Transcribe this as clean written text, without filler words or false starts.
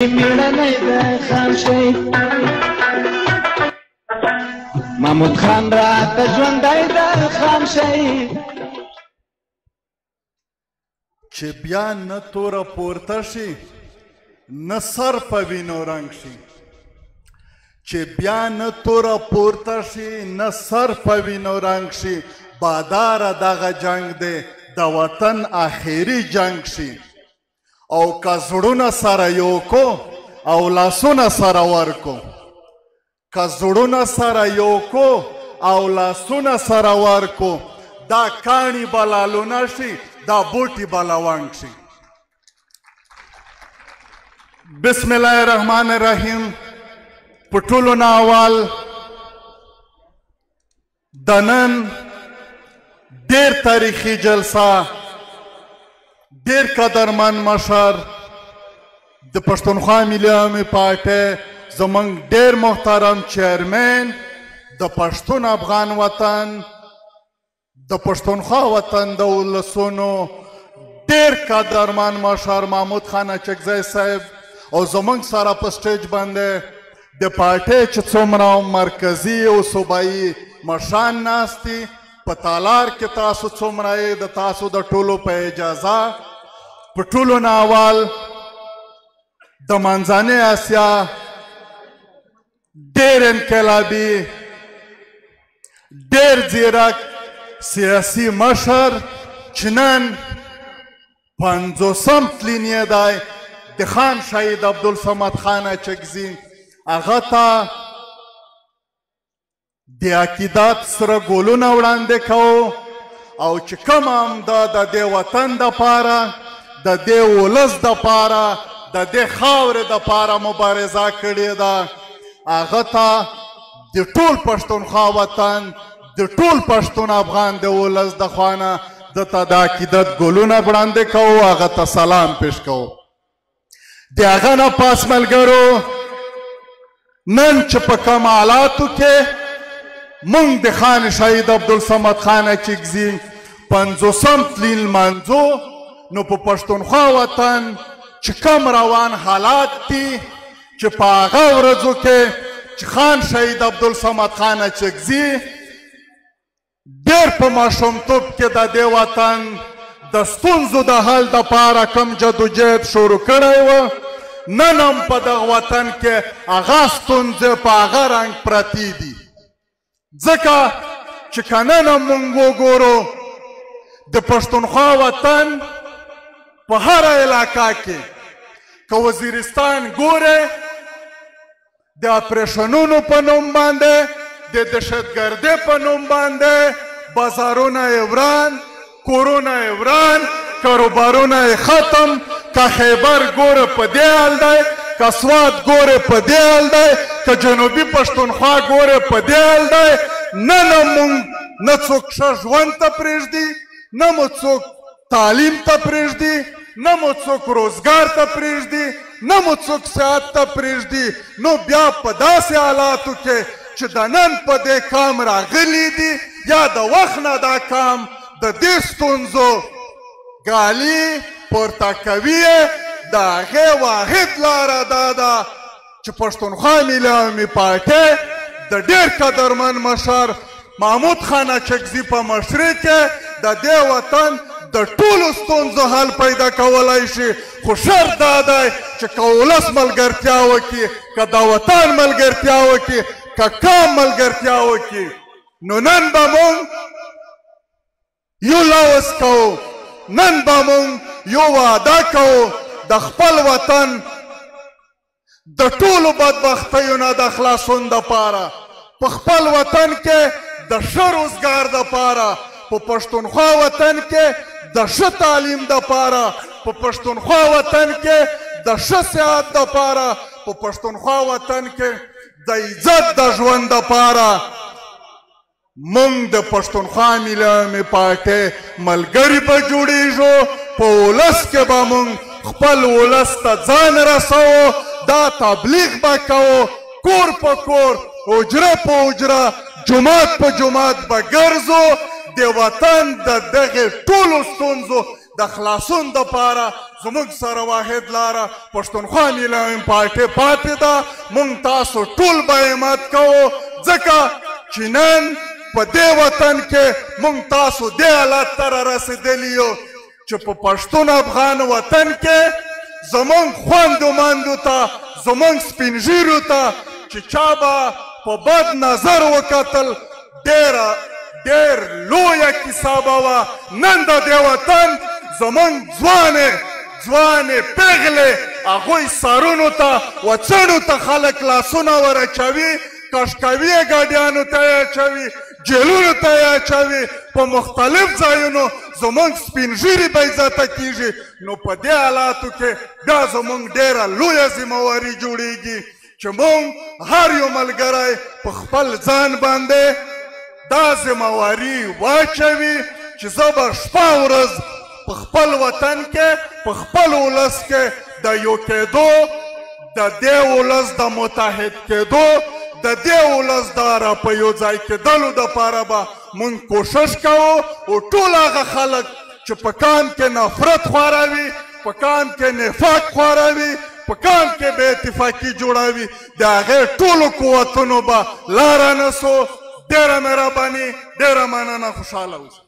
میړنی د خان شي محمود خان راته ژوندی د خان شي چې بیا نه توره پورته شي نه سر په وینو رنګ شي چې بیا نه توره پورته شي نه سر په وینو رنګ شي باداره دغه جنگ دی د وطن آخري جنگ شي او که زړونه سره یو کو او لاسونه سره ورکو که زړونه سره یو کو او لاسونه سره ورکو دا کاڼي به لالونه شي دا بوټي به لونګ شي بسم الله الرحمن الرحیم په ټولو نه اول د نن ډېر تاریخي جلسه ډېر قدرمن مشر د پښتونخوا ملي عوامي پارټۍ زموږ ډېر محترم چیرمن د پښتون افغان وطن د پښتونخوا وطن د ولسونو ډېر قدرمن مشر محمود خان اچکزی صاحب او زموږ سره په سټیج باندې د پارټۍ چې څومره مرکزي او صوبایي مشران ناست دي په تالار کې تاسو څومره یې د تاسو د ټولو په اجازه په ټولو نه اول د منځنۍ اسیا ډېر انقلابي ډېر ځیرک سیاسي مشر چې نن 50م تلین یې دی د خان شهید عبدالصمد خان اچکزي هغه ته د عقیدت سره ګلونه وړاندې کوو او چې کوم هم دا د دې وطن دپاره د دې ولس دپاره د دې خاورې دپاره مبارزه کړې ده هغه ته د ټول پښتونخوا وطن د ټول پښتون افغان د ولس د خوا نه دته د عقیدت ګلونه وړاندې کوو هغه ته سلام پیش کوو د هغه نه پاس ملګرو نن چې په کوم حالاتو کې مونږ د خان شهید عبدالصمد خان اچکزي 50م تلین لمانځو نو په پښتونخوا وطن چې کم روان حالات دي چې په هغه ورځو کې چې خان شهید عبدالصمد خان اچکزي ډېر په ماشومتوب کې د دې وطن د ستونزو د حل دپاره کوم جدوجهد شروع کړی و نن هم په دغه وطن کې هغه ستونزې په هغه رنګ پرتې دي ځکه چې که نن هم مونږ وګورو د پښتونخوا وطن په هره علاقه کې که وزیرستان ګورې د اپریشنونو په نوم باندې د دهشتګردۍ په نوم باندې بازارونه یې وران کورونه یې وران کاروبارونه یې ختم که خیبر ګوره په دې حال دی که سوات ګوره په دې حال دی که جنوبي پښتونخوا ګوره په دې حال دی نه مونږ نه څوک ښه ژوند ته پرېږدي نه مو څوک تعلیم ته پرېږدي نه مو څوک روزګار ته پرېږدي نه مو څوک صحت ته پرېږدي نو بیا په داسې حالاتو کې چې د نن په دې کام راغلي دي یا د وخت نه دا کام د دې ستونزو ګالي پورته کوي د هغې واحد لاره دا ده چې پښتونخوا ملي عوامي پارټۍ د ډېر قدرمن مشر محمود خان اچکزي په مشرۍ کې د دې وطن د ټولو ستونزو حل پیدا کولی شي خو شرط دا دی چې که ولس ملګرتیا وکړي که د وطن ملګرتیا وکړي که قام ملګرتیا وکړي نو نن به مونږ یو لوز کوو نن به مونږ یو وعده کوو د خپل وطن د ټولو بدبختیو نه د خلاصون دپاره په خپل وطن کې د ښه روزګار دپاره په پښتونخوا وطن کې د ښه تعلیم دپاره په پښتونخوا وطن کې د ښه صحت دپاره په پښتونخوا وطن کې د عزت د ژوند دپاره مونږ د پښتونخوا ملي عوامي پارټۍ ملګري به جوړېږو په ولس کې به مونږ خپل ولس ته ځان رسوو دا تبلیغ به کوو کور په کور حجره په حجره جومات په جومات به ګرځو د وطن د دغې ټولو ستونزو د خلاصون دپاره زموږ سره واحد لاره پښتونخوا نیلام پارټۍ پاتې ده. موږ تاسو ټول به حمایت کوو ځکه چې نن په دې وطن کې موږ تاسو دې حالت ته رارسېدلي یو چې په پښتون افغان وطن کې زموږ خویندو میندو ته زموږ سپین ږیرو ته چې چا به په بد نظر وکتل ډېر لویه کیسه به وه. نن د دې وطن زموږ ځوانې پېغلې هغوی سرونو ته وڅڼو ته خلک لاسونه ورچوي کشکوي یې ګاډیانو ته یې اچوي جیلونو ته یې اچوي په مختلف ځایونو زموږ سپین ږیري به عزته کېږي. نو په دې حالاتو کې بیا زموږ ډېره لویه ذمهواري جوړېږي چې موږ هر یو ملګری په خپل ځان باندې دا ذمهواري واچوي چې زه به شپه ورځ په خپل وطن کې په خپل ولس کې د یو کېدو د دې ولس د متحد کېدو د دې ولس د را په یو ځای کېدلو دپاره به موږ کوشش کوو او ټول هغه خلک چې په کان کې نفرت خوروي په کان کې نفاق خوروي په کان کې بې اتفاقي جوړوي د هغې ټولو قوتونو به لاره نسو. ډېره مهرباني ډېره مننه خوشحاله اوسئ.